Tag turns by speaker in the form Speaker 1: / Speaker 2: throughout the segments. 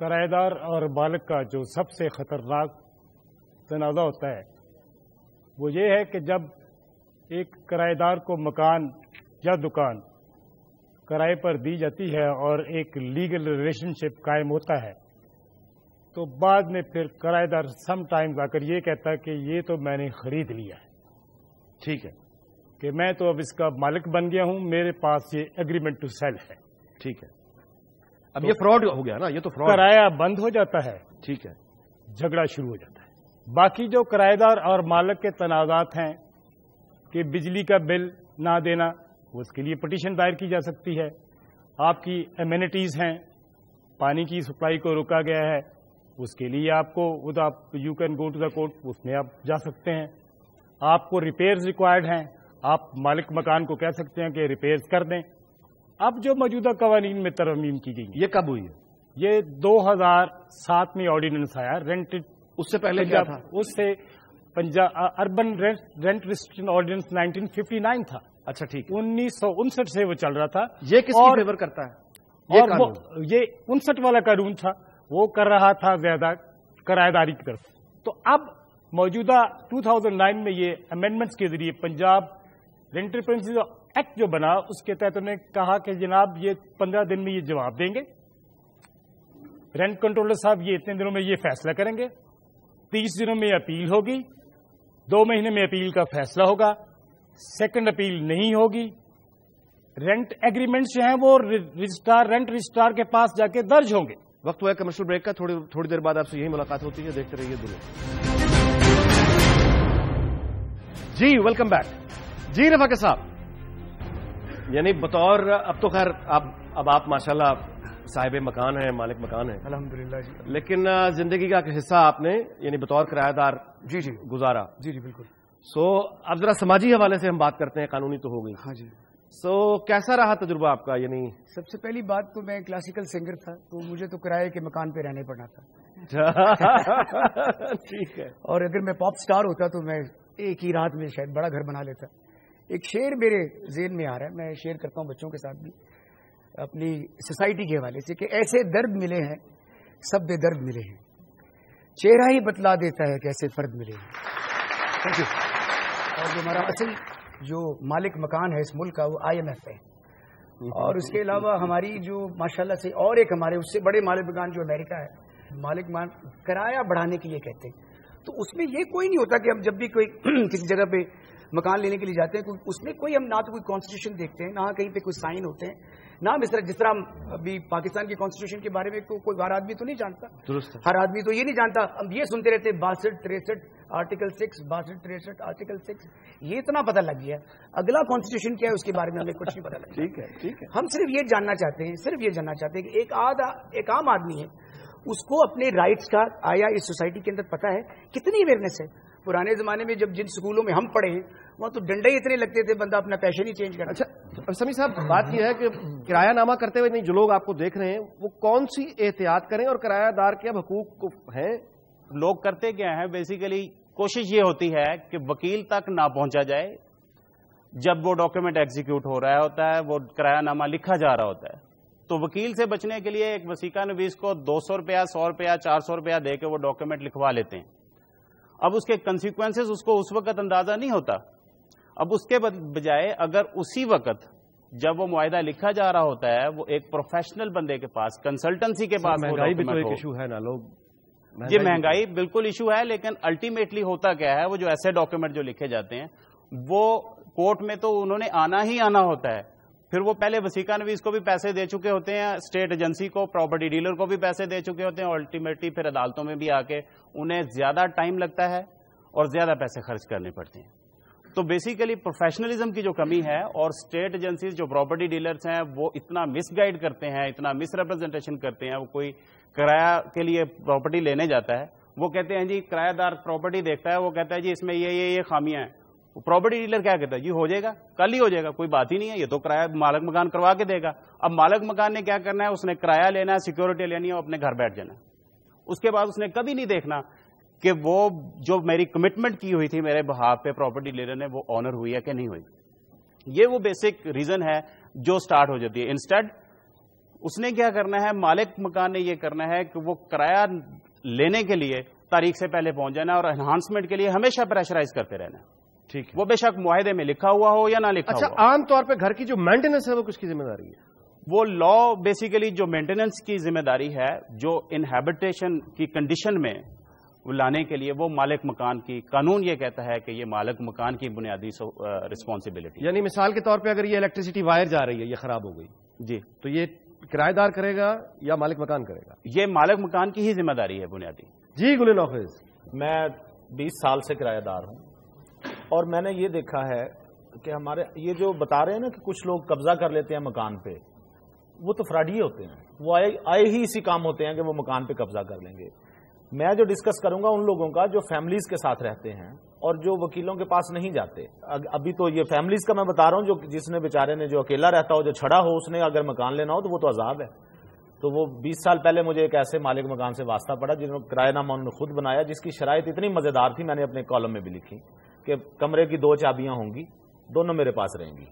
Speaker 1: کرایہ دار اور مالک کا جو سب سے خطرناک تنازع ہوتا ہے وہ یہ ہے کہ جب ایک کرایہ دار کو مکان یا دکان کرائے پر دی جاتی ہے اور ایک لیگل ریلیشن شپ قائم ہوتا ہے تو بعد میں پھر کرایہ دار سم ٹائمز آ کر یہ کہتا ہے کہ یہ تو میں نے خرید لیا ہے،
Speaker 2: ٹھیک ہے،
Speaker 1: کہ میں تو اب اس کا مالک بن گیا ہوں، میرے پاس یہ ایگریمنٹ ٹو سیل ہے،
Speaker 2: ٹھیک ہے۔ اب یہ فراڈ ہو گیا نا، یہ تو فراڈ،
Speaker 1: کرایہ بند ہو جاتا ہے،
Speaker 2: ٹھیک ہے،
Speaker 1: جھگڑا شروع ہو جاتا ہے۔ باقی جو کرایہ دار اور مالک کے تنازعات ہیں کہ بجلی کا بل نہ دینا، اس کے لیے پٹیشن دائر کی جا سکتی ہے۔ آپ کی ایمینٹیز ہیں، پانی کی سپلائی کو روکا گیا ہے، اس کے لیے آپ کو you can go to the court, اس میں آپ جا سکتے ہیں۔ آپ کو ریپیئرز ریکوائرڈ ہیں، آپ مالک مکان کو کہہ سکتے ہیں کہ ریپیئرز کر دیں۔ اب جو موجودہ قوانین میں ترمیم کی گئی،
Speaker 2: یہ کب ہوئی ہے؟
Speaker 1: یہ 2007 میں آرڈیننس آیا، رینٹ،
Speaker 2: اس سے پہلے کیا تھا؟
Speaker 1: اس سے اربن رینٹ ریسٹرکشن آرڈیننس 1959 تھا۔
Speaker 2: اچھا ٹھیک ہے،
Speaker 1: 1959 سے وہ چل رہا تھا۔
Speaker 2: یہ کس کی فیور کرتا ہے؟
Speaker 1: اور یہ 59 والا قانون تھا، وہ کر رہا تھا زیادہ کرایہ داری کی طرف۔ تو اب موجودہ 2009 میں یہ امینڈمنٹس کے ذریعے پنجاب رینٹل پرنسپل ایکٹ جو بنا، اس کے تحت انہوں نے کہا کہ جناب یہ 15 دن میں یہ جواب دیں گے، رینٹ کنٹرولر صاحب یہ اتنے دنوں میں یہ فیصلہ کریں گے، 30 دنوں میں اپیل ہوگی، 2 مہینے میں اپیل کا فیصلہ ہوگا، سیکنڈ اپیل نہیں ہوگی۔ رینٹ ایگریمنٹس جو ہیں وہ رینٹ رجسٹرار کے پاس جا کے درج ہوں گے۔
Speaker 2: وقت ہوا ہے کمرشل بریک کا، تھوڑی دیر بعد آپ سے یہی ملاقات ہوتی ہے، دیکھتے رہیے دنیا۔ جی ویلکم بیک۔ جی رفاقت صاحب، یعنی بطور اب تو خیر اب آپ ماشاءاللہ صاحب مکان ہیں، مالک مکان ہیں
Speaker 3: الحمدللہ جی،
Speaker 2: لیکن زندگی کا ایک حصہ آپ نے یعنی بطور کرایہ دار
Speaker 3: جی جی
Speaker 2: گزارا۔
Speaker 3: جی جی بالکل۔
Speaker 2: اب ذرا سماجی حوالے سے ہم بات کرتے ہیں، قانونی تو ہو گئی۔
Speaker 3: ہاں جی،
Speaker 2: کیسا رہا تجربہ آپ کا؟ یعنی
Speaker 3: سب سے پہلی بات تو میں کلاسیکل سنگر تھا، تو مجھے تو کرائے کے مکان پہ رہنا پڑنا تھا،
Speaker 2: ٹھیک ہے،
Speaker 3: اور اگر میں پاپ سٹار ہوتا تو میں ایک ہی رات میں شاید بڑا گھر بنا لیتا۔ ایک شعر میرے ذہن میں آ رہا ہے، میں شیئر کرتا ہوں بچوں کے ساتھ بھی اپنی سوسائٹی کے حوالے سے، کہ ایسے درد ملے ہیں سب بے درد ملے ہیں، چہرہ ہی بتلا دیتا ہے کیسے فرد ملے ہیں۔ Thank you. اور جو ہمارا اصل جو مالک مکان ہے اس ملک کا وہ IMF ہے، اور اس کے علاوہ ہماری جو ماشاءاللہ سے اور ایک ہمارے اس سے بڑے مالک مکان جو امریکہ ہے، مالک مکان کرایہ بڑھانے کے لیے کہتے ہیں، تو اس میں یہ کوئی نہیں ہوتا کہ ہم جب بھی کوئی کسی جگہ پہ مکان لینے کے لیے جاتے ہیں اس میں کوئی ہم نہ تو کوئی کانسٹیٹیوشن دیکھتے ہیں، نہ کہیں پہ کوئی سائن ہوتے ہیں، نہ جس طرح ہم ابھی پاکستان کی کانسٹیٹیوشن کے بارے میں کوئی ہر آدمی تو نہیں جانتا،
Speaker 2: درست،
Speaker 3: ہر آدمی تو یہ نہیں جانتا، ہم یہ سنتے رہتے 62 63 آرٹیکل 6 62 63 آرٹیکل 6، یہ اتنا پتہ لگ گیا، اگلا کانسٹیٹیوشن کیا ہے اس کے بارے میں ہمیں کچھ نہیں پتہ لگا۔
Speaker 2: ٹھیک ہے، ٹھیک ہے۔
Speaker 3: ہم صرف یہ جاننا چاہتے ہیں کہ ایک عام آدمی ہے، اس کو اپنے رائٹس کا آیا اس سوسائٹی کے اندر پتہ ہے؟ کتنی اویئرنیس ہے؟ پرانے زمانے میں جن سکولوں میں ہم پڑھے ہیں وہاں تو ڈنڈے اتنے لگتے تھے، بندہ اپنا پیشن ہی چینج کرتا۔
Speaker 2: اچھا سمی صاحب، بات یہ ہے کہ کرایہ نامہ کرتے ہوئے نہیں جو لوگ آپ کو دیکھ رہے ہیں وہ کون سی احتیاط کریں، اور کرایہ دار کے اب حقوق ہیں؟
Speaker 4: لوگ کرتے کیا ہیں، بیسیکلی کوشش یہ ہوتی ہے کہ وکیل تک نہ پہنچا جائے جب وہ ڈاکیومنٹ ایگزیکیوٹ ہو رہا ہوتا ہے، وہ کرایہ نامہ لکھا جا رہا ہوتا ہے، تو وکیل سے بچنے کے لیے ایک وثیقہ نویس کو 200 روپیہ 100 روپیہ 400 روپیہ دے کے وہ ڈاکیومنٹ لکھوا لیتے ہیں۔ اب اس کے کنسیکوینسز اس کو اس وقت اندازہ نہیں ہوتا، اب اس کے بجائے اگر اسی وقت جب وہ معاہدہ لکھا جا رہا ہوتا ہے وہ ایک پروفیشنل بندے کے پاس، کنسلٹنسی کے پاس،
Speaker 2: مہنگائی بھی تو ایک ایشو ہے نا، لوگ
Speaker 4: جی مہنگائی بالکل ایشو ہے، لیکن الٹیمیٹلی ہوتا کیا ہے، وہ جو ایسے ڈاکیومنٹ جو لکھے جاتے ہیں وہ کورٹ میں تو انہوں نے آنا ہی آنا ہوتا ہے، پھر وہ پہلے وثیقہ نویس کو بھی پیسے دے چکے ہوتے ہیں، اسٹیٹ ایجنسی کو، پراپرٹی ڈیلر کو بھی پیسے دے چکے ہوتے ہیں، اور الٹیمیٹلی پھر عدالتوں میں بھی آ کے انہیں زیادہ ٹائم لگتا ہے اور زیادہ پیسے خرچ کرنے پڑتے ہیں۔ تو بیسیکلی پروفیشنلزم کی جو کمی ہے، اور اسٹیٹ ایجنسیز جو پراپرٹی ڈیلرز ہیں وہ اتنا مس گائیڈ کرتے ہیں، اتنا مس ریپرزنٹیشن کرتے ہیں، وہ کوئی کرایہ کے لیے پراپرٹی لینے جاتا ہے وہ کہتے ہیں جی کرایہ دار پراپرٹی دیکھتا ہے، وہ کہتا ہے جی اس میں یہ خامیاں ہیں، پراپرٹی ڈیلر کیا کہتا ہے جی ہو جائے گا، کل ہی ہو جائے گا، کوئی بات ہی نہیں ہے، یہ تو کرایہ مالک مکان کروا کے دے گا۔ اب مالک مکان نے کیا کرنا ہے، اس نے کرایہ لینا ہے، سیکورٹی لینی ہے، اپنے گھر بیٹھ جانا، اس کے بعد اس نے کبھی نہیں دیکھنا کہ وہ جو میری کمٹمنٹ کی ہوئی تھی میرے بہاف پہ پراپرٹی ڈیلر نے وہ آنر ہوئی ہے کہ نہیں ہوئی۔ یہ وہ بیسک ریزن ہے جو سٹارٹ ہو جاتی ہے۔ انسٹیڈ اس نے کیا کرنا ہے, مالک مکان نے یہ کرنا ہے کہ وہ کرایہ لینے کے لیے تاریخ سے پہلے پہنچ جانا ہے اور انہانسمنٹ کے لیے ہمیشہ پریشرائز کرتے رہنا ہے.
Speaker 2: ٹھیک ہے,
Speaker 4: وہ بے شک معاہدے میں لکھا ہوا ہو یا نہ لکھا ہوا.
Speaker 2: اچھا, عام طور پہ گھر کی جو مینٹیننس ہے وہ کس کی ذمہ داری ہے؟
Speaker 4: وہ لا بیسیکلی جو مینٹیننس کی ذمہ داری ہے, جو انہیبیٹیشن کی کنڈیشن میں لانے کے لیے وہ مالک مکان کی, قانون یہ کہتا ہے کہ یہ مالک مکان کی بنیادی رسپانسبلٹی.
Speaker 2: یعنی مثال کے طور پہ اگر یہ الیکٹریسٹی وائر جا رہی ہے, یہ خراب ہو گئی
Speaker 4: جی,
Speaker 2: تو یہ کرایہ دار کرے گا یا مالک مکان کرے گا؟
Speaker 4: یہ مالک مکان کی ہی ذمہ داری ہے بنیادی.
Speaker 2: جی گل نوخیز.
Speaker 5: میں 20 سال سے کرایہ دار ہوں اور میں نے یہ دیکھا ہے کہ ہمارے یہ جو بتا رہے ہیں نا کہ کچھ لوگ قبضہ کر لیتے ہیں مکان پہ, وہ تو فراڈی ہوتے ہیں, وہ آئے ہی اسی کام ہوتے ہیں کہ وہ مکان پہ قبضہ کر لیں گے. میں جو ڈسکس کروں گا ان لوگوں کا جو فیملیز کے ساتھ رہتے ہیں اور جو وکیلوں کے پاس نہیں جاتے. ابھی تو یہ فیملیز کا میں بتا رہا ہوں, جو جس نے بیچارے نے جو اکیلا رہتا ہو, جو چھڑا ہو, اس نے اگر مکان لینا ہو تو وہ تو عذاب ہے. تو وہ 20 سال پہلے مجھے ایک ایسے مالک مکان سے واسطہ پڑا جنہوں نے کرایہ نامہ انہوں نے خود بنایا, جس کی شرائط اتنی مزیدار تھی, میں نے اپنے کالم میں بھی لکھی کہ کمرے کی 2 چابیاں ہوں گی, دونوں میرے پاس رہیں گی.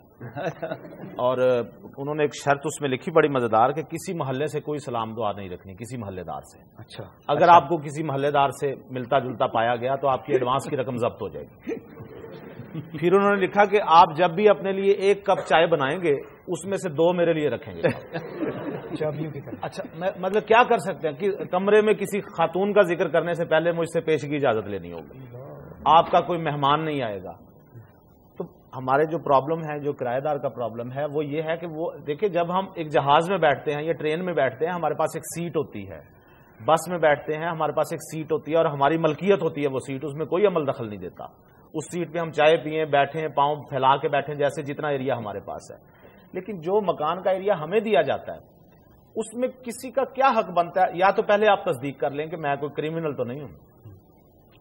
Speaker 5: اور انہوں نے ایک شرط اس میں لکھی بڑی مزیدار کہ کسی محلے سے کوئی سلام دعا نہیں رکھنی, کسی محلے دار سے.
Speaker 2: اچھا,
Speaker 5: اگر آپ کو کسی محلے دار سے ملتا جلتا پایا گیا تو آپ کی ایڈوانس کی رقم ضبط ہو جائے گی. پھر انہوں نے لکھا کہ آپ جب بھی اپنے لیے 1 کپ چائے بنائیں گے اس میں سے 2 میرے لیے رکھیں گے. اچھا, مطلب کیا کر سکتے ہیں کہ کمرے میں کسی خاتون کا ذکر کرنے سے پہلے مجھ سے پیشگی اجازت لینی ہوگی, آپ کا کوئی مہمان نہیں آئے گا. تو ہمارے جو پرابلم ہے, جو کرایہ دار کا پرابلم ہے, وہ یہ ہے کہ وہ دیکھیں جب ہم ایک جہاز میں بیٹھتے ہیں یا ٹرین میں بیٹھتے ہیں, ہمارے پاس ایک سیٹ ہوتی ہے. بس میں بیٹھتے ہیں, ہمارے پاس ایک سیٹ ہوتی ہے اور ہماری ملکیت ہوتی ہے وہ سیٹ, اس میں کوئی عمل دخل نہیں دیتا. اس سیٹ پہ ہم چائے پئیں, بیٹھیں, پاؤں پھیلا کے بیٹھیں, جیسے جتنا ایریا ہمارے پاس ہے. لیکن جو مکان کا ایریا ہمیں دیا جاتا ہے اس میں کسی کا کیا حق بنتا ہے؟ یا تو پہلے آپ تصدیق کر لیں کہ میں کوئی کریمنل تو نہیں ہوں,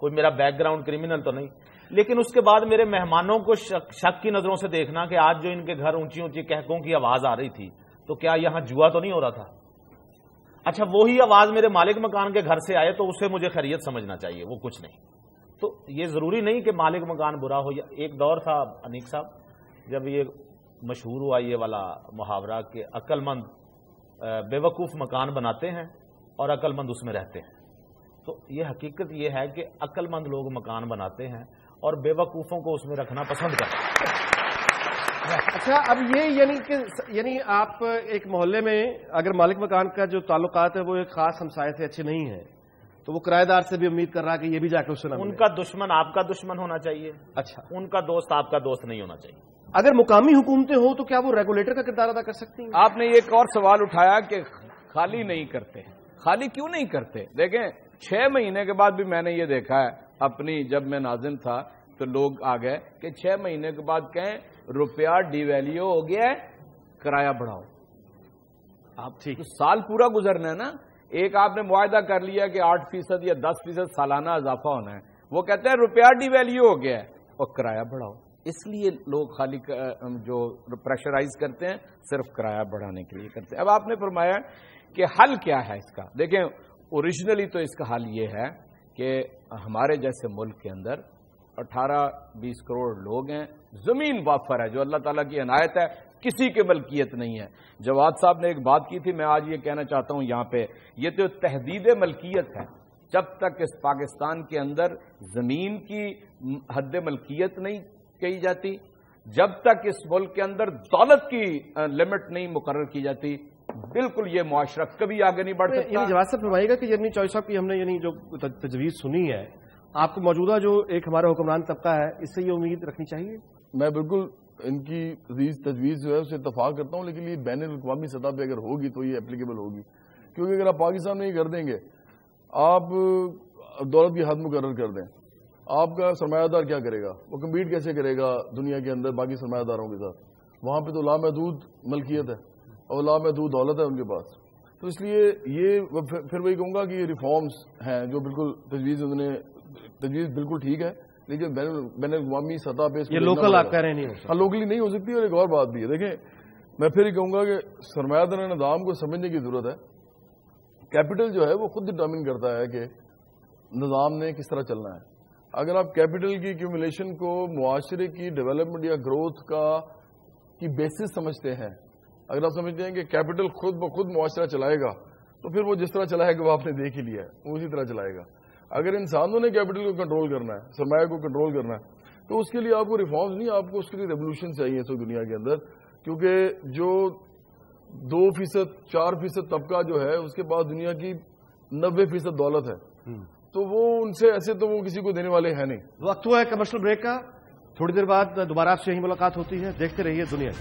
Speaker 5: کوئی میرا بیک گراؤنڈ کریمنل تو نہیں, لیکن اس کے بعد میرے مہمانوں کو شک کی نظروں سے دیکھنا کہ آج جو ان کے گھر اونچی اونچی کہکوں کی آواز آ رہی تھی تو کیا یہاں جوا تو نہیں ہو رہا تھا؟ اچھا, وہی آواز میرے مالک مکان کے گھر سے آئے تو اسے مجھے خیریت سمجھنا چاہیے, وہ کچھ نہیں. تو یہ ضروری نہیں کہ مالک مکان برا ہو. ایک دور تھا انیق صاحب جب یہ مشہور ہوا یہ والا محاورہ کہ عقل مند بے وقوف مکان بناتے ہیں اور عقل مند اس میں رہتے ہیں. تو یہ حقیقت یہ ہے کہ عقل مند لوگ مکان بناتے ہیں اور بے وقوفوں کو اس میں رکھنا پسند کرتے ہیں.
Speaker 2: اچھا, اب یہ یعنی آپ ایک محلے میں اگر مالک مکان کا جو تعلقات ہے وہ ایک خاص ہمسائے سے اچھے نہیں ہیں تو وہ کرایہ دار سے بھی امید کر رہا ہے کہ یہ بھی جا کے اس سے نہ ملے.
Speaker 5: ان کا دشمن آپ کا دشمن ہونا چاہیے.
Speaker 2: اچھا,
Speaker 5: ان کا دوست آپ کا دوست نہیں ہونا چاہیے.
Speaker 2: اگر مقامی حکومتیں ہوں تو کیا وہ ریگولیٹر کا کردار ادا کر سکتی ہیں؟
Speaker 6: آپ نے ایک اور سوال اٹھایا کہ خالی نہیں کرتے. خالی کیوں نہیں کرتے؟ دیکھیں 6 مہینے کے بعد بھی میں نے یہ دیکھا ہے اپنی, جب میں ناظم تھا تو لوگ آ گئے کہ 6 مہینے کے بعد کہیں روپیہ ڈی ویلیو ہو گیا ہے, کرایہ بڑھاؤ. آپ ٹھیک سال پورا گزرنا ہے نا, ایک آپ نے معاہدہ کر لیا کہ 8% یا 10% سالانہ اضافہ ہونا ہے, وہ کہتے ہیں روپیہ ڈی ویلیو ہو گیا ہے اور کرایہ بڑھاؤ. اس لیے لوگ خالی جو پریشرائز کرتے ہیں صرف کرایہ بڑھانے کے لیے کرتے ہیں. اب آپ نے فرمایا کہ حل کیا ہے اس کا. دیکھیں اوریجنلی تو اس کا حل یہ ہے کہ ہمارے جیسے ملک کے اندر 18-20 کروڑ لوگ ہیں, زمین وافر ہے جو اللہ تعالیٰ کی عنایت ہے, کسی کے ملکیت نہیں ہے. جواد صاحب نے ایک بات کی تھی, میں آج یہ کہنا چاہتا ہوں یہاں پہ, یہ تو تحدید ملکیت ہے. جب تک اس پاکستان کے اندر زمین کی حد ملکیت نہیں کہی جاتی, جب تک اس ملک کے اندر دولت کی لمٹ نہیں مقرر کی جاتی, بالکل یہ معاشرہ کبھی آگے نہیں بڑھ سکتا.
Speaker 2: جواد صاحب فرمائیے گا کہ یعنی چوائس صاحب کی ہم نے جو تجویز سنی ہے, آپ کو موجودہ جو ایک ہمارا حکمران طبقہ ہے اس سے یہ امید رکھنی چاہیے؟
Speaker 7: میں بالکل ان کی تجویز جو ہے اسے اتفاق کرتا ہوں, لیکن یہ بین الاقوامی سطح پہ اگر ہوگی تو یہ اپلیکیبل ہوگی. کیونکہ اگر آپ پاکستان میں یہ کر دیں گے, آپ دولت کی حد مقرر کر دیں, آپ کا سرمایہ دار کیا کرے گا؟ وہ کمپیٹ کیسے کرے گا دنیا کے اندر باقی سرمایہ داروں کے ساتھ؟ وہاں پہ تو لامحدود ملکیت ہے اور لامحدود دولت ہے ان کے پاس. تو اس لیے یہ پھر وہی کہوں گا کہ یہ ریفارمز ہیں جو بالکل تجویز بالکل ٹھیک ہے, لیکن بین الاقوامی سطح پہ
Speaker 2: یہ لوکل آپ کہہ رہے نہیں ہو,
Speaker 7: لوکلی نہیں ہو سکتی. اور ایک اور بات بھی ہے, دیکھیں میں پھر ہی کہوں گا کہ سرمایہ دار نظام کو سمجھنے کی ضرورت ہے. کیپٹل جو ہے وہ خود ڈٹرمن کرتا ہے کہ نظام نے کس طرح چلنا ہے. اگر آپ کیپٹل کی ایکیومولیشن کو معاشرے کی ڈیولپمنٹ یا گروتھ کی بیسس سمجھتے ہیں اگر آپ سمجھتے ہیں کہ کیپٹل خود بخود معاشرہ چلائے گا تو پھر وہ جس طرح چلائے گا وہ آپ نے دیکھ ہی لیا ہے، وہ اسی طرح چلائے گا. اگر انسانوں نے کیپٹل کو کنٹرول کرنا ہے، سرمایہ کو کنٹرول کرنا ہے، تو اس کے لیے آپ کو ریفارمز نہیں، آپ کو اس کے لیے ریولیوشن چاہیے اس دنیا کے اندر. کیونکہ جو 2%، 4% طبقہ جو ہے اس کے پاس دنیا کی 90% دولت ہے، تو وہ ان سے ایسے تو وہ کسی کو دینے والے ہیں نہیں.
Speaker 2: وقت ہوا ہے کمرشل بریک کا، تھوڑی دیر بعد دوبارہ آپ سے یہی ملاقات ہوتی ہے. دیکھتے رہیے دنیا.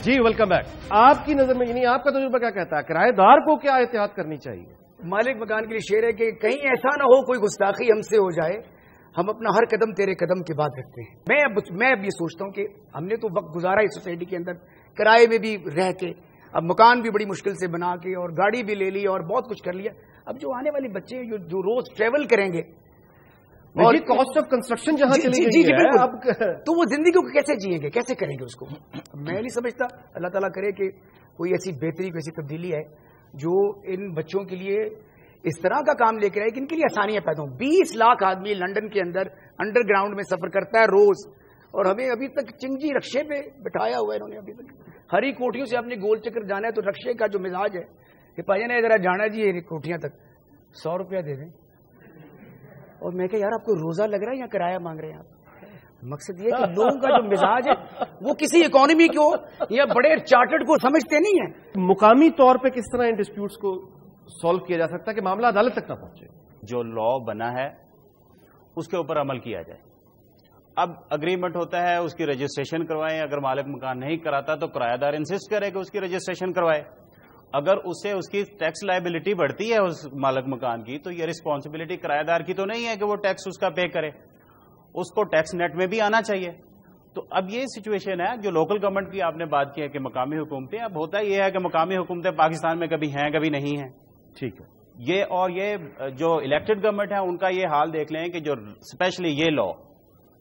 Speaker 2: جی ویلکم بیک. آپ کی نظر میں یعنی آپ کا تجربہ کیا کہتا ہے، کرایہ دار کو کیا احتیاط کرنی چاہیے؟
Speaker 3: مالک مکان کے لیے شعر ہے کہ کہیں ایسا نہ ہو کوئی گستاخی ہم سے ہو جائے، ہم اپنا ہر قدم تیرے قدم کے بعد رکھتے ہیں. میں اب یہ سوچتا ہوں کہ ہم نے تو وقت گزارا اس سوسائٹی کے اندر کرائے میں بھی رہ کے، اب مکان بھی بڑی مشکل سے بنا کے اور گاڑی بھی لے لی اور بہت کچھ کر لیا. اب جو آنے والے بچے ہیں جو روز ٹریول کریں گے
Speaker 2: اور کاسٹ آف کنسٹرکشن جہاں چلی گئی ہے اب
Speaker 3: تو وہ زندگی کو کیسے جئیں گے، کیسے کریں گے اس کو؟ میں نہیں سمجھتا. اللہ تعالیٰ کرے کہ کوئی ایسی بہتری، کوئی ایسی تبدیلی ہے جو ان بچوں کے لیے اس طرح کا کام لے کے آئے کہ ان کے لیے آسانیاں پیدا ہوں. 20 لاکھ آدمی لنڈن کے اندر انڈر گراؤنڈ میں سفر کرتا ہے روز، اور ہمیں ابھی تک چنگی رکشے پہ بٹھایا ہوا ہے انہوں نے. ابھی تک ہری کوٹھیوں سے آپ نے گول چکر جانا ہے تو رکشے کا جو مزاج ہے کہ پاجا نے ذرا جانا جی یہ کوٹھیاں تک 100 روپیہ دے دیں. اور میں کہ یار آپ کو روزہ لگ رہا ہے یا کرایہ مانگ رہے ہیں آپ؟ مقصد یہ کہ لوگوں کا جو مزاج ہے وہ کسی اکانومی کو یا بڑے چارٹرڈ کو سمجھتے نہیں ہیں.
Speaker 2: مقامی طور پہ کس طرح ان ڈسپیوٹس کو سالو کیا جا سکتا ہے کہ معاملہ عدالت تک نہ پہنچے؟
Speaker 4: جو لا بنا ہے اس کے اوپر عمل کیا جائے. اب اگریمنٹ ہوتا ہے اس کی رجسٹریشن کروائیں. اگر مالک مکان نہیں کراتا تو کرایہ دار انسسٹ کرے کہ اس کی رجسٹریشن کروائے. اگر اس سے اس کی ٹیکس لائبلٹی بڑھتی ہے اس مالک مکان کی تو یہ رسپانسبلٹی کرایہ دار کی تو نہیں ہے کہ وہ ٹیکس اس کا پے کرے، اس کو ٹیکس نیٹ میں بھی آنا چاہیے. تو اب یہ سچویشن ہے جو لوکل گورنمنٹ کی آپ نے بات کی ہے کہ مقامی حکومتیں، اب ہوتا یہ ہے کہ مقامی حکومتیں پاکستان میں کبھی ہیں کبھی نہیں ہیں.
Speaker 2: ٹھیک ہے.
Speaker 4: یہ جو الیکٹڈ گورنمنٹ ہے ان کا یہ حال دیکھ لیں کہ جو اسپیشلی یہ لا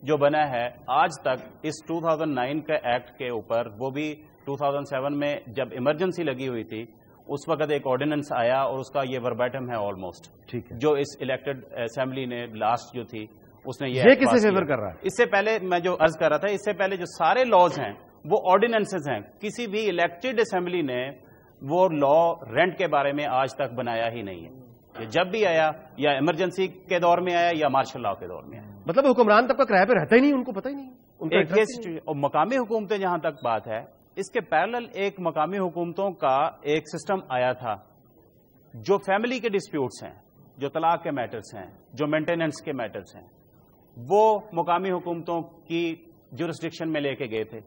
Speaker 4: جو بنا ہے آج تک اس 2009 کے ایکٹ کے اوپر، وہ بھی 2007 میں جب ایمرجنسی لگی ہوئی تھی اس وقت ایک آرڈیننس آیا اور اس کا یہ وربیٹم ہے آلموسٹ. ٹھیک ہے. جو اس الیکٹڈ اسمبلی نے لاسٹ جو تھی اس نے یہ
Speaker 2: کسے فیور کر رہا ہے؟
Speaker 4: اس سے پہلے میں جو عرض کر رہا تھا، اس سے پہلے جو سارے لاز ہیں وہ آرڈیننسز ہیں. کسی بھی الیکٹڈ اسمبلی نے وہ لا رینٹ کے بارے میں آج تک بنایا ہی نہیں ہے. یہ جب بھی آیا یا ایمرجنسی کے دور میں آیا یا مارشل لا کے دور میں آیا.
Speaker 2: مطلب حکمران طبقہ کرایہ پہ رہتا ہی نہیں، ان کو پتہ ہی نہیں.
Speaker 4: اور مقامی حکومتیں جہاں تک بات ہے، اس کے پیرلل ایک مقامی حکومتوں کا ایک سسٹم آیا تھا جو فیملی کے ڈسپیوٹس ہیں، جو طلاق کے میٹرز ہیں، جو مینٹیننس کے میٹرز ہیں، وہ مقامی حکومتوں کی جورسڈکشن میں لے کے گئے تھے.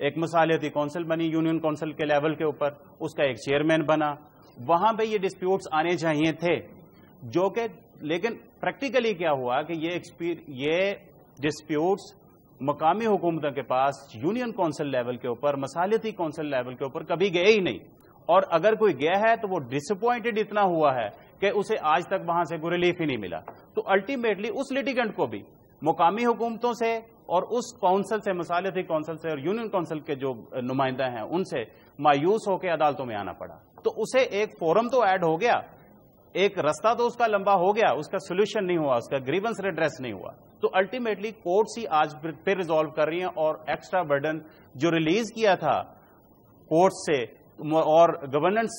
Speaker 4: ایک مصالحتی کونسل بنی یونین کونسل کے لیول کے اوپر، اس کا ایک چیئرمین بنا. وہاں پہ یہ ڈسپیوٹس آنے چاہیے تھے جو کہ، لیکن پریکٹیکلی کیا ہوا کہ یہ ڈسپیوٹس مقامی حکومتوں کے پاس یونین کونسل لیول کے اوپر، مصالحتی کونسل لیول کے اوپر کبھی گئے ہی نہیں. اور اگر کوئی گیا ہے تو وہ ڈس اپوائنٹڈ اتنا ہوا ہے کہ اسے آج تک وہاں سے کوئی ریلیف ہی نہیں ملا. تو الٹیمیٹلی اس لیٹیگنٹ کو بھی مقامی حکومتوں سے اور اس کونسل سے، مصالحتی کونسل سے اور یونین کونسل کے جو نمائندہ ہیں ان سے مایوس ہو کے عدالتوں میں آنا پڑا. تو اسے ایک فورم تو ایڈ ہو گیا، ایک رستہ تو اس کا لمبا ہو گیا، اس کا سولوشن نہیں ہوا، اس کا گریونس ریڈریس نہیں ہوا. تو الٹیمیٹلی کورٹس ہی آج پھر ریزالو کر رہی ہیں اور ایکسٹرا برڈن جو ریلیز کیا تھا کورٹ سے اور گورننس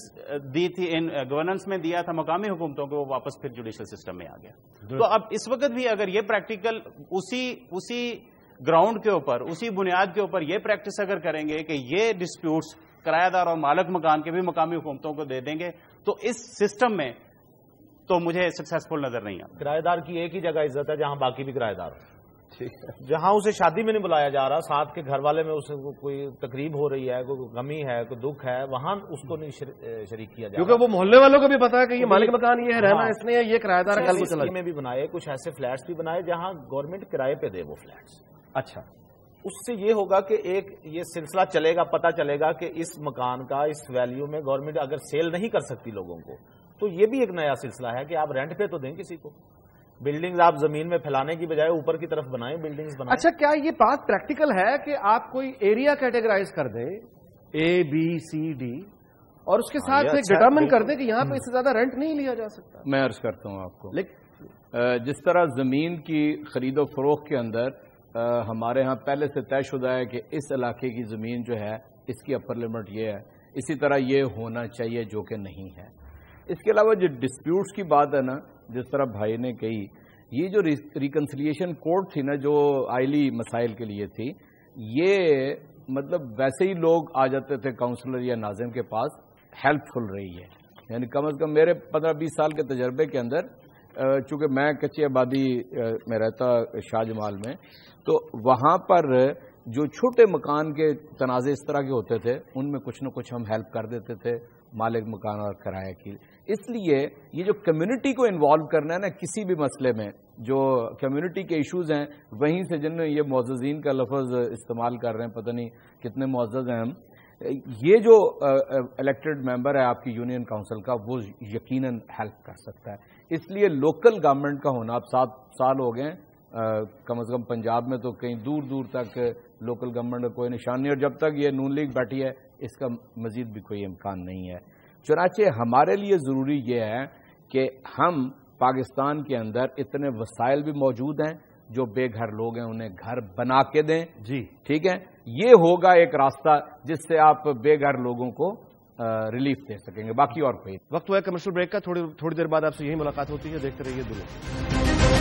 Speaker 4: دی تھی، گورننس میں دیا تھا مقامی حکومتوں کو، وہ واپس پھر جوڈیشل سسٹم میں آ گیا. تو اب اس وقت بھی اگر یہ پریکٹیکل اسی گراؤنڈ کے اوپر، اسی بنیاد کے اوپر یہ پریکٹس اگر کریں گے کہ یہ ڈسپیوٹس کرایہ دار اور مالک مکان کے بھی مقامی حکومتوں کو دے دیں گے تو اس سسٹم میں تو مجھے سکسیسفل نظر نہیں آتا.
Speaker 5: کرایہ دار کی ایک ہی جگہ عزت ہے جہاں باقی بھی کرایہ دار ہو. جہاں اسے شادی میں نہیں بلایا جا رہا، ساتھ کے گھر والے میں اسے کوئی تقریب ہو رہی ہے، کوئی غمی ہے، کوئی دکھ ہے، وہاں اس کو نہیں شریک کیا جائے.
Speaker 2: کیونکہ وہ محلے والوں کو بھی پتا ہے کہ یہ مالک مکان یہ ہے، رہنا اس نے یہ کرایہ دار کل کو چلا
Speaker 5: میں بھی بنائے، کچھ ایسے فلیٹس بھی بنائے جہاں گورنمنٹ کرائے پہ دے وہ فلیٹس.
Speaker 2: اچھا،
Speaker 5: اس سے یہ ہوگا کہ ایک یہ سلسلہ چلے گا، پتہ چلے گا کہ اس مکان کا اس ویلیو میں گورنمنٹ اگر سیل نہیں کر سکتی لوگوں کو تو یہ بھی ایک نیا سلسلہ ہے کہ آپ رینٹ پہ تو دیں کسی کو. بلڈنگز آپ زمین میں پھیلانے کی بجائے اوپر کی طرف بنائیں، بلڈنگز بنائیں.
Speaker 2: اچھا، کیا یہ بات پریکٹیکل ہے کہ آپ کوئی ایریا کیٹیگرائز کر دیں اے بی سی ڈی اور اس کے ساتھ ایک ڈٹرمن کر دیں کہ یہاں پہ اس سے زیادہ رینٹ نہیں لیا جا سکتا؟
Speaker 6: میں عرض کرتا ہوں آپ کو، جس طرح زمین کی خرید و فروخت کے اندر ہمارے ہاں پہلے سے طے شدہ ہے کہ اس علاقے کی زمین جو ہے اس کی اپر لمٹ یہ ہے، اسی طرح یہ ہونا چاہیے، جو کہ نہیں ہے۔ اس کے علاوہ جو ڈسپیوٹس کی بات ہے نا، جس طرح بھائی نے کہی، یہ جو ریکنسیلیشن کورٹ تھی نا، جو آئلی مسائل کے لیے تھی، یہ مطلب ویسے ہی لوگ آ جاتے تھے کاؤنسلر یا ناظم کے پاس، ہیلپ فل رہی ہے۔ یعنی کم از کم میرے 15-20 سال کے تجربے کے اندر، چونکہ میں کچی آبادی میں رہتا شاہ جمال میں، تو وہاں پر جو چھوٹے مکان کے تنازع اس طرح کے ہوتے تھے، ان میں کچھ نہ کچھ ہم ہیلپ کر دیتے تھے مالک مکان اور کرایہ کی۔ اس لیے یہ جو کمیونٹی کو انوالو کرنا ہے نا کسی بھی مسئلے میں، جو کمیونٹی کے ایشوز ہیں، وہیں سے جن میں یہ معززین کا لفظ استعمال کر رہے ہیں، پتہ نہیں کتنے معزز ہیں ہم، یہ جو الیکٹڈ ممبر ہے آپ کی یونین کاؤنسل کا، وہ یقیناً ہیلپ کر سکتا ہے۔ اس لیے لوکل گورنمنٹ کا ہونا، اب 7 سال ہو گئے کم از کم پنجاب میں، تو کہیں دور دور تک لوکل گورنمنٹ کا کوئی نشان نہیں، اور جب تک یہ نون لیگ بیٹھی ہے اس کا مزید بھی کوئی امکان نہیں ہے۔ چنانچہ ہمارے لیے ضروری یہ ہے کہ ہم پاکستان کے اندر اتنے وسائل بھی موجود ہیں، جو بے گھر لوگ ہیں انہیں گھر بنا کے دیں، جی ٹھیک ہے، یہ ہوگا ایک راستہ جس سے آپ بے گھر لوگوں کو ریلیف دے سکیں گے، باقی اور کوئی۔
Speaker 2: وقت ہوا ہے کمرشل بریک کا، تھوڑی دیر بعد آپ سے یہی ملاقات ہوتی ہے، دیکھتے رہیے دنیا۔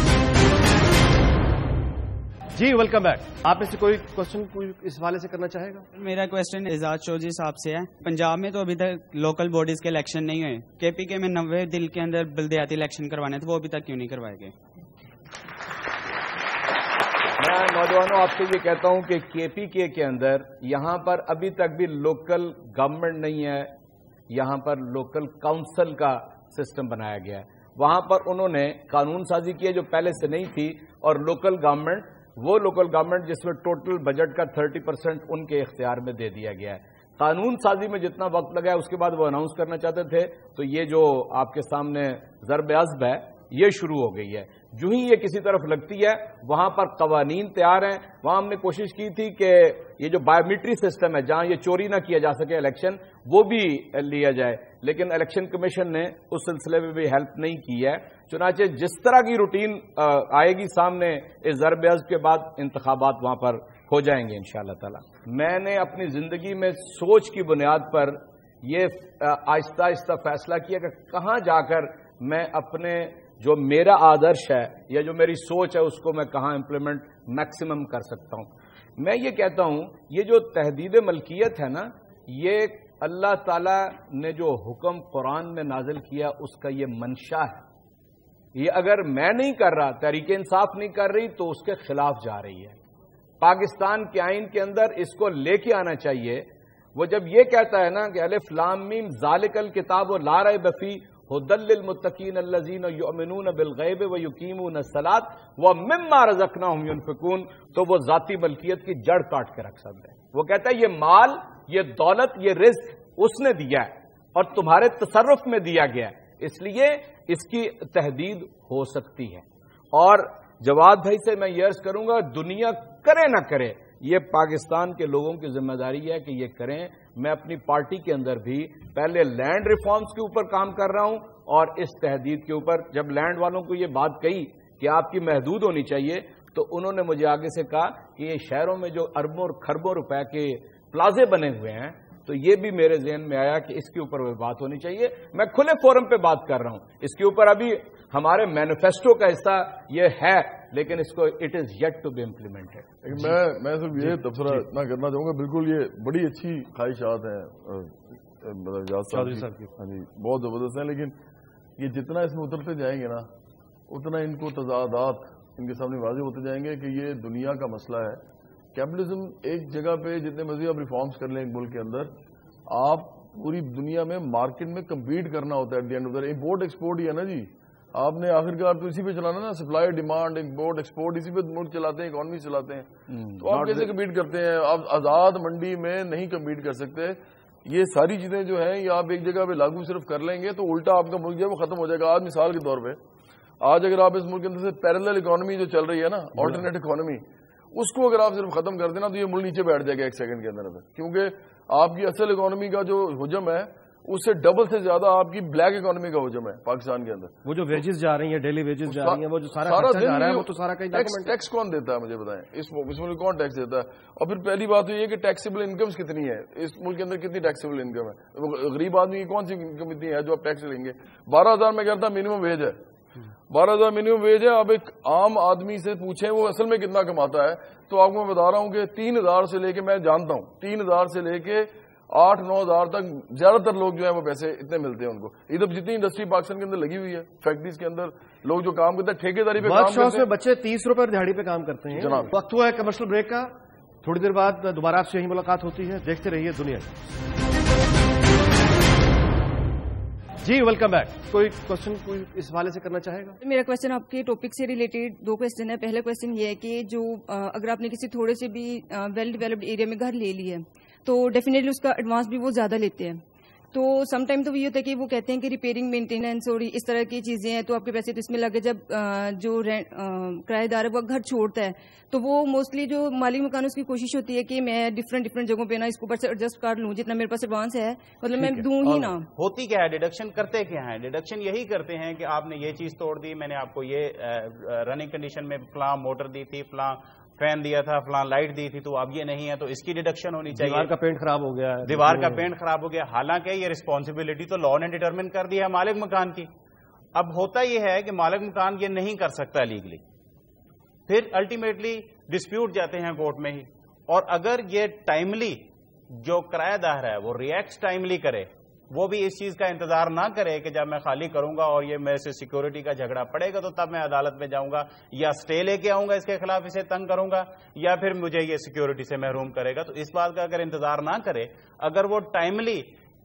Speaker 2: جی ویلکم بیک۔ آپ میں سے کوئی کوشچن اس حوالے سے کرنا چاہے گا؟
Speaker 8: میرا کوشچن اعزاز چودھری صاحب سے ہے۔ پنجاب میں تو ابھی تک لوکل باڈیز کے الیکشن نہیں ہوئے، کے پی کے میں 90 دن کے اندر بلدیاتی الیکشن کروانے تھے، وہ ابھی تک کیوں نہیں کروائے گئے؟
Speaker 6: میں نوجوانوں آپ سے یہ کہتا ہوں کہ کے پی کے اندر یہاں پر ابھی تک بھی لوکل گورنمنٹ نہیں ہے، یہاں پر لوکل کاؤنسل کا سسٹم بنایا گیا ہے۔ وہاں پر انہوں نے قانون سازی کی ہے جو پہلے سے نہیں تھی، اور لوکل گورنمنٹ، وہ لوکل گورنمنٹ جس میں ٹوٹل بجٹ کا 30% ان کے اختیار میں دے دیا گیا ہے۔ قانون سازی میں جتنا وقت لگا ہے اس کے بعد وہ اناؤنس کرنا چاہتے تھے، تو یہ جو آپ کے سامنے ضرب عصب ہے یہ شروع ہو گئی ہے۔ جو ہی یہ کسی طرف لگتی ہے وہاں پر قوانین تیار ہیں۔ وہاں ہم نے کوشش کی تھی کہ یہ جو بایومیٹری سسٹم ہے، جہاں یہ چوری نہ کیا جا سکے الیکشن، وہ بھی لیا جائے، لیکن الیکشن کمیشن نے اس سلسلے میں بھی ہیلپ نہیں کی ہے۔ چنانچہ جس طرح کی روٹین آئے گی سامنے اس ضرب عصب کے بعد، انتخابات وہاں پر ہو جائیں گے انشاءاللہ تعالی۔ میں نے اپنی زندگی میں سوچ کی بنیاد پر یہ آہستہ آہستہ فیصلہ کیا کہ کہاں جا کر میں اپنے جو میرا آدرش ہے یا جو میری سوچ ہے اس کو میں کہاں امپلیمنٹ میکسیمم کر سکتا ہوں۔ میں یہ کہتا ہوں یہ جو تحدید ملکیت ہے نا، یہ اللہ تعالی نے جو حکم قرآن میں نازل کیا اس کا یہ منشا ہے۔ یہ اگر میں نہیں کر رہا، تحریک انصاف نہیں کر رہی، تو اس کے خلاف جا رہی ہے۔ پاکستان کے آئین کے اندر اس کو لے کے آنا چاہیے۔ وہ جب یہ کہتا ہے نا کہ الف لام میم ذالک الکتاب لا ریب فیہ ھدی للمتقین الذین یؤمنون بالغیب ویقیمون الصلاۃ ومما رزقناہم ینفقون، تو وہ ذاتی ملکیت کی جڑ کاٹ کے رکھ سکتے ہیں۔ وہ کہتا ہے یہ مال، یہ دولت، یہ رزق اس نے دیا ہے اور تمہارے تصرف میں دیا گیا ہے، اس لیے اس کی تحدید ہو سکتی ہے۔ اور جواد بھائی سے میں یہ عرض کروں گا، دنیا کرے نہ کرے، یہ پاکستان کے لوگوں کی ذمہ داری ہے کہ یہ کریں۔ میں اپنی پارٹی کے اندر بھی پہلے لینڈ ریفارمز کے اوپر کام کر رہا ہوں اور اس تحدید کے اوپر۔ جب لینڈ والوں کو یہ بات کہی کہ آپ کی محدود ہونی چاہیے، تو انہوں نے مجھے آگے سے کہا کہ یہ شہروں میں جو اربوں اور خربوں روپے کے پلازے بنے ہوئے ہیں، تو یہ بھی میرے ذہن میں آیا کہ اس کے اوپر وہ بات ہونی چاہیے۔ میں کھلے فورم پہ بات کر رہا ہوں، اس کے اوپر ابھی ہمارے مینیفیسٹو کا حصہ یہ ہے، لیکن اس کو it is yet to be implemented.
Speaker 7: میں صرف یہ تبصرہ اتنا کرنا چاہوں گا، بالکل یہ بڑی اچھی خواہشات ہیں چودھری صاحب کی، ہاں جی بہت زبردست ہیں، لیکن یہ جتنا اس میں اترتے جائیں گے نا، اتنا ان کو تضادات ان کے سامنے واضح ہوتے جائیں گے کہ یہ دنیا کا مسئلہ ہے۔ کیپٹلزم ایک جگہ پہ جتنے مزید آپ ریفارمز کر لیں ایک ملک کے اندر، آپ پوری دنیا میں مارکیٹ میں کمپیٹ کرنا ہوتا ہے۔ At the end of the import export ہی ہے نا جی، آپ نے آخرکار تو اسی پہ چلانا نا، سپلائی ڈیمانڈ امپورٹ ایکسپورٹ، اسی پہ ملک چلاتے ہیں، اکانومی چلاتے ہیں، تو آپ کیسے کمپیٹ کرتے ہیں؟ آپ آزاد منڈی میں نہیں کمپیٹ کر سکتے۔ یہ ساری چیزیں جو ہیں یہ آپ ایک جگہ پہ لاگو صرف کر لیں گے تو الٹا آپ کا ملک جو ہے وہ ختم ہو جائے گا۔ آج مثال کے طور پہ آج اگر آپ اس ملک کے اندر سے پیرلل اکانومی جو چل رہی ہے نا، آلٹرنیٹ اکانومی، اس کو اگر آپ صرف ختم کر دینا تو یہ ملک نیچے بیٹھ جائے گا ایک سیکنڈ کے اندر، کیونکہ آپ کی اصل اکانومی کا جو حجم ہے اس سے ڈبل سے زیادہ آپ کی بلیک اکانومی کا حجم ہے پاکستان کے اندر.
Speaker 2: وہ جو ویجز جا رہی ہیں, ڈیلی ویجز جا رہی ہیں, وہ جو سارا خرچہ جا رہا ہے وہ تو سارا کہیں
Speaker 7: ٹیکس کون دیتا ہے مجھے بتائیں, اس ملک کون ٹیکس دیتا ہے؟ اور پھر پہلی بات تو یہ کہ ٹیکسیبل انکمز کتنی ہے اس ملک کے اندر, کتنی ٹیکسیبل انکم ہے؟ غریب آدمی کی کون سی انکم اتنی ہے جو آپ ٹیکس لیں گے؟ 12,000 میں کہتا منیمم ویج ہے, 12,000 منیمم ویج ہے. اب ایک عام آدمی سے پوچھیں وہ اصل میں کتنا کماتا ہے, تو آپ کو میں بتا رہا ہوں کہ 3,000 سے لے کے, میں جانتا ہوں 3,000 سے لے کے 8-9,000 تک زیادہ تر لوگ جو ہیں وہ پیسے اتنے ملتے ہیں ان کو. ادھر جتنی انڈسٹری پاکستان کے اندر لگی ہوئی ہے, فیکٹریز کے اندر لوگ جو کام کرتے ہیں ٹھیکیداری پہ کام کرتے ہیں,
Speaker 2: بچے 30 روپے دہاڑی پہ کام کرتے ہیں.
Speaker 7: جناب
Speaker 2: وقت ہوا ہے کمرشل بریک کا, تھوڑی دیر بعد دوبارہ آپ سے یہی ملاقات ہوتی ہے. دیکھتے رہیے دنیا. جی ویلکم بیک. کوئی کوشچن کوئی اس حوالے سے کرنا چاہے گا؟
Speaker 9: میرا کوشچن آپ کے ٹاپک سے ریلیٹڈ 2 کوشچن ہے. پہلا کوشچن یہ ہے کہ جو اگر آپ نے کسی تھوڑے سے بھی ویل ڈیولپڈ ایریا میں گھر لے لی ہے تو ڈیفینیٹلی اس کا ایڈوانس بھی وہ زیادہ لیتے ہیں. تو سم ٹائم تو یہ ہوتا ہے کہ وہ کہتے ہیں کہ ریپیئرنگ مینٹیننس اور اس طرح کی چیزیں ہیں تو آپ کے پیسے تو اس میں لگے. جب جو کرایہ دار ہے وہ گھر چھوڑتا ہے تو وہ موسٹلی جو مالک مکان اس کی کوشش ہوتی ہے کہ میں ڈفرینٹ جگہوں پہ نا اس کو اوپر سے ایڈجسٹ کر لوں, جتنا میرے پاس ایڈوانس ہے مطلب میں دوں ہی نہ.
Speaker 4: ہوتی کیا ہے ڈیڈکشن کرتے کیا ہے؟ ڈیڈکشن یہی کرتے ہیں کہ آپ نے یہ چیز توڑ دی, میں نے آپ کو یہ رننگ کنڈیشن میں فلاں موٹر دی تھی, فلاں فین دیا تھا, فلاں لائٹ دی تھی, تو اب یہ نہیں ہے تو اس کی ڈیڈکشن ہونی چاہیے.
Speaker 2: دیوار کا پینٹ خراب ہو گیا,
Speaker 4: دیوار کا پینٹ خراب ہو گیا. حالانکہ یہ رسپانسبلٹی تو لا نے ڈیٹرمن کر دی ہے مالک مکان کی. اب ہوتا یہ ہے کہ مالک مکان یہ نہیں کر سکتا لیگلی, پھر الٹیمیٹلی ڈسپیوٹ جاتے ہیں کورٹ میں ہی. اور اگر یہ ٹائملی جو کرایہ دار ہے وہ ریئیکٹ ٹائملی کرے, وہ بھی اس چیز کا انتظار نہ کرے کہ جب میں خالی کروں گا اور یہ میرے سے سیکورٹی کا جھگڑا پڑے گا تو تب میں عدالت میں جاؤں گا یا سٹے لے کے آؤں گا اس کے خلاف, اسے تنگ کروں گا, یا پھر مجھے یہ سیکورٹی سے محروم کرے گا. تو اس بات کا اگر انتظار نہ کرے, اگر وہ ٹائملی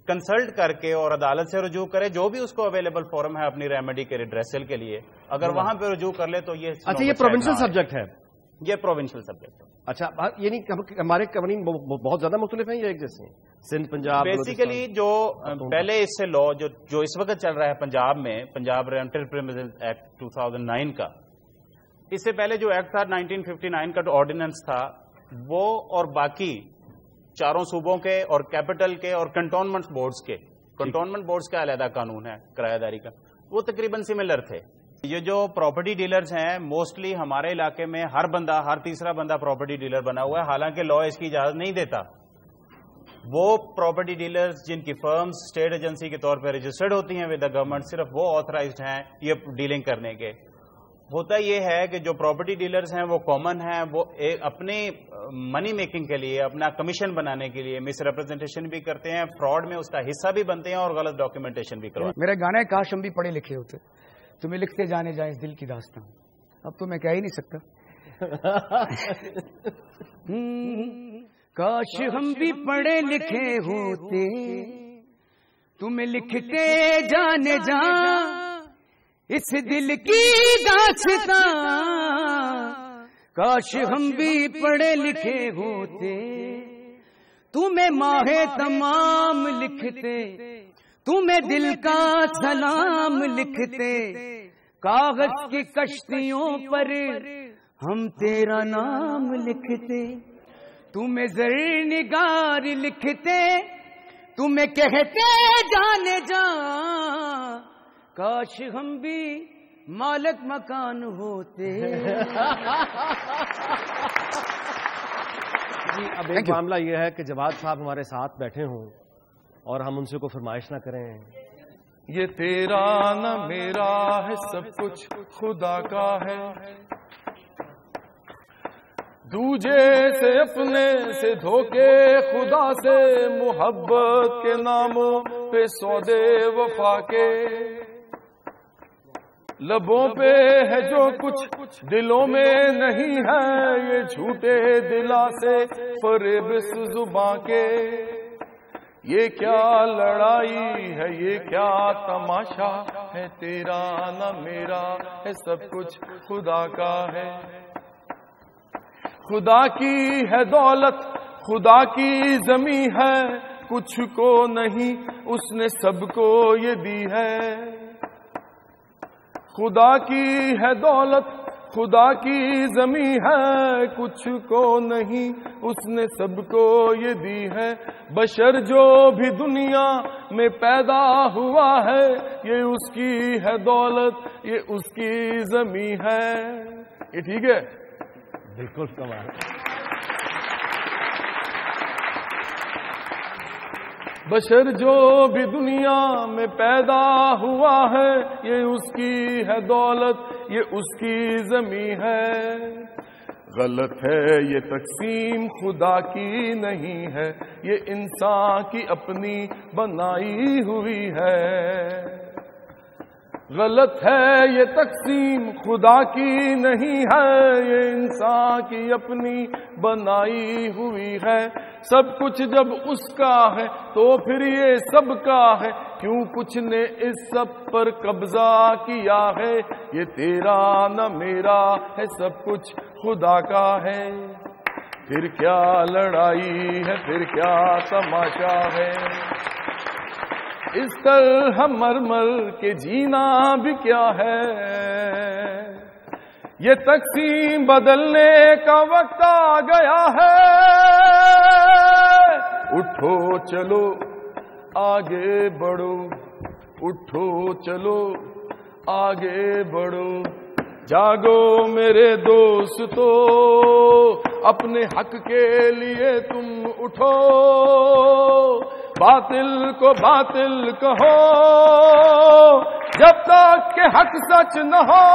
Speaker 4: کنسلٹ کر کے اور عدالت سے رجوع کرے, جو بھی اس کو اویلیبل فورم ہے اپنی ریمیڈی کے ریڈریسل کے لیے, اگر وہاں پہ رجوع کر لے تو یہ
Speaker 2: اچھا یہ پروونشل سبجیکٹ ہے,
Speaker 4: یہ پروونشل سبجیکٹ ہے.
Speaker 2: اچھا یعنی ہمارے قوانین بہت زیادہ مختلف ہیں یا ایک جیسے ہیں؟ سندھ پنجاب
Speaker 4: بیسیکلی جو پہلے اس سے لا جو اس وقت چل رہا ہے پنجاب میں, پنجاب رینٹل پریمیسز ایکٹ 2009 کا, اس سے پہلے جو ایکٹ تھا 1959 کا جو آرڈیننس تھا, وہ اور باقی 4 صوبوں کے اور کیپٹل کے اور کنٹونمنٹ بورڈز کے, کنٹونمنٹ بورڈز کا علیحدہ قانون ہے کرایہ داری کا, وہ تقریباً سملر تھے. یہ جو پراپرٹی ڈیلرز ہیں موسٹلی ہمارے علاقے میں ہر تیسرا بندہ پراپرٹی ڈیلر بنا ہوا ہے, حالانکہ لا اس کی اجازت نہیں دیتا. وہ پراپرٹی ڈیلرز جن کی فرمز اسٹیٹ ایجنسی کے طور پہ رجسٹرڈ ہوتی ہیں ود دا گورنمنٹ, صرف وہ آتھرائزڈ ہیں یہ ڈیلنگ کرنے کے. ہوتا یہ ہے کہ جو پراپرٹی ڈیلرز ہیں وہ کامن ہیں, وہ اپنی منی میکنگ کے لیے, اپنا کمیشن بنانے کے لیے مس ریپرزنٹیشن بھی کرتے ہیں, فراڈ میں اس کا حصہ بھی بنتے ہیں اور غلط ڈاکیومنٹیشن بھی کرتے ہیں.
Speaker 3: میرا گانا ہے کاش ہم بھی پڑھے لکھے ہوتے, تمہیں لکھتے جانے جائیں اس دل کی داستان. اب تو میں کہہ ہی نہیں سکتا. کاش ہم بھی پڑھے لکھے ہوتے, تمہیں لکھتے جانے جائیں اس دل کی داستان. کاش ہم بھی پڑھے لکھے ہوتے, تمہیں ماہ تمام لکھتے, تمہیں دل کا سلام لکھتے, کاغذ کی کشتیوں پر ہم تیرا نام لکھتے, تمہیں زر نگار لکھتے, تمہیں کہتے جانے جا کاش ہم بھی مالک مکان ہوتے.
Speaker 2: جی اب ایک معاملہ یہ ہے کہ جواد صاحب ہمارے ساتھ بیٹھے ہوں اور ہم ان سے کوئی فرمائش نہ کریں.
Speaker 7: یہ تیرا نہ میرا ہے, سب کچھ خدا کا ہے. دوجے سے اپنے سے دھوکے خدا سے, محبت کے ناموں پہ سودے وفا کے. لبوں پہ ہے جو کچھ دلوں میں نہیں ہے, یہ جھوٹے دلا سے فریب زباں کے. یہ کیا لڑائی ہے, یہ کیا تماشا ہے, تیرا نہ میرا ہے, سب کچھ خدا کا ہے. خدا کی ہے دولت, خدا کی زمیں ہے, کچھ کو نہیں اس نے سب کو یہ دی ہے. خدا کی ہے دولت, خدا کی زمیں ہے کچھ کو نہیں، اس نے سب کو یہ دی ہے، بشر جو بھی دنیا میں پیدا ہوا ہے، یہ اس کی ہے دولت، یہ اس کی زمیں ہے. یہ ٹھیک ہے؟
Speaker 2: بالکل کمال.
Speaker 7: بشر جو بھی دنیا میں پیدا ہوا ہے، یہ اس کی ہے دولت، یہ اس کی زمیں ہے. غلط ہے یہ تقسیم خدا کی نہیں ہے، یہ انسان کی اپنی بنائی ہوئی ہے. غلط ہے یہ تقسیم خدا کی نہیں ہے، یہ انسان کی اپنی بنائی ہوئی ہے. سب کچھ جب اس کا ہے تو پھر یہ سب کا ہے، کیوں کچھ نے اس سب پر قبضہ کیا ہے. یہ تیرا نہ میرا ہے، سب کچھ خدا کا ہے. پھر کیا لڑائی ہے، پھر کیا تماشا ہے. اس طرح مر مر کے جینا بھی کیا ہے. یہ تقسیم بدلنے کا وقت آ گیا ہے. اٹھو چلو آگے بڑھو، اٹھو چلو آگے بڑھو. جاگو میرے دوستو، اپنے حق کے لیے تم اٹھو. باطل کو باطل کہو جب تک کہ حق سچ نہ ہو.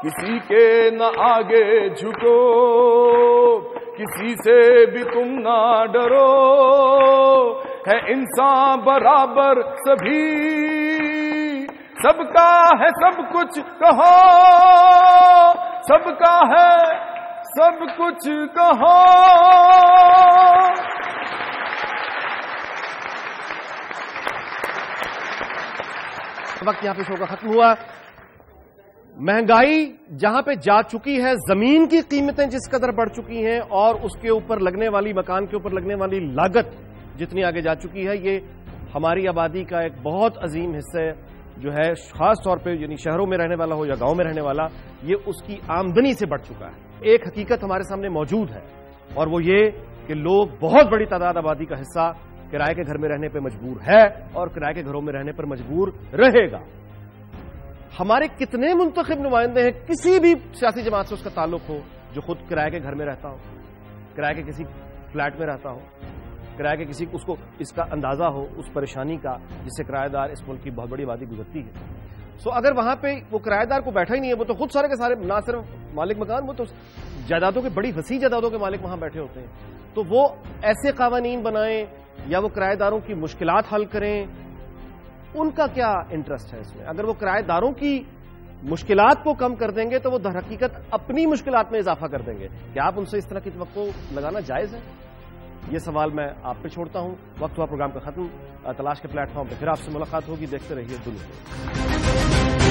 Speaker 7: کسی کے نہ آگے جھکو، کسی سے بھی تم نہ ڈرو. ہے انسان برابر سبھی، سب کا ہے سب کچھ کہو. سب کا ہے سب کچھ کہو.
Speaker 2: وقت یہاں پہ شو کا ختم ہوا. مہنگائی جہاں پہ جا چکی ہے، زمین کی قیمتیں جس قدر بڑھ چکی ہیں اور اس کے اوپر لگنے والی، مکان کے اوپر لگنے والی لاگت جتنی آگے جا چکی ہے، یہ ہماری آبادی کا ایک بہت عظیم حصہ جو ہے، خاص طور پہ یعنی شہروں میں رہنے والا ہو یا گاؤں میں رہنے والا، یہ اس کی آمدنی سے بڑھ چکا ہے. ایک حقیقت ہمارے سامنے موجود ہے اور وہ یہ کہ لوگ، بہت بڑی تعداد آبادی کا حصہ کرائے کے گھر میں رہنے پہ مجبور ہے اور کرائے کے گھروں میں رہنے پر مجبور رہے گا. ہمارے کتنے منتخب نمائندے ہیں، کسی بھی سیاسی جماعت سے اس کا تعلق ہو، جو خود کرائے کے گھر میں رہتا ہو، کرائے کے کسی فلیٹ میں رہتا ہو، کرائے کے کسی اس کو اس کا اندازہ ہو اس پریشانی کا جس سے کرایہ دار اس ملک کی بہت بڑی آبادی گزرتی ہے. اگر وہاں پہ وہ کرایہ دار کو بیٹھا ہی نہیں ہے، وہ تو خود سارے کے سارے، نہ صرف مالک مکان، وہ تو جائیدادوں کے، بڑی وسیع جائیدادوں کے مالک وہاں بیٹھے ہوتے ہیں. تو وہ ایسے قوانین بنائیں یا وہ کرایہ داروں کی مشکلات حل کریں، ان کا کیا انٹرسٹ ہے اس میں؟ اگر وہ کرایہ داروں کی مشکلات کو کم کر دیں گے تو وہ در حقیقت اپنی مشکلات میں اضافہ کر دیں گے. کیا آپ ان سے اس طرح کی توقع لگانا جائز ہے؟ یہ سوال میں آپ پہ چھوڑتا ہوں. وقت ہوا پروگرام کا ختم. تلاش کے پلیٹ فارم پہ پھر آپ سے ملاقات ہوگی. دیکھتے رہیے دنیا.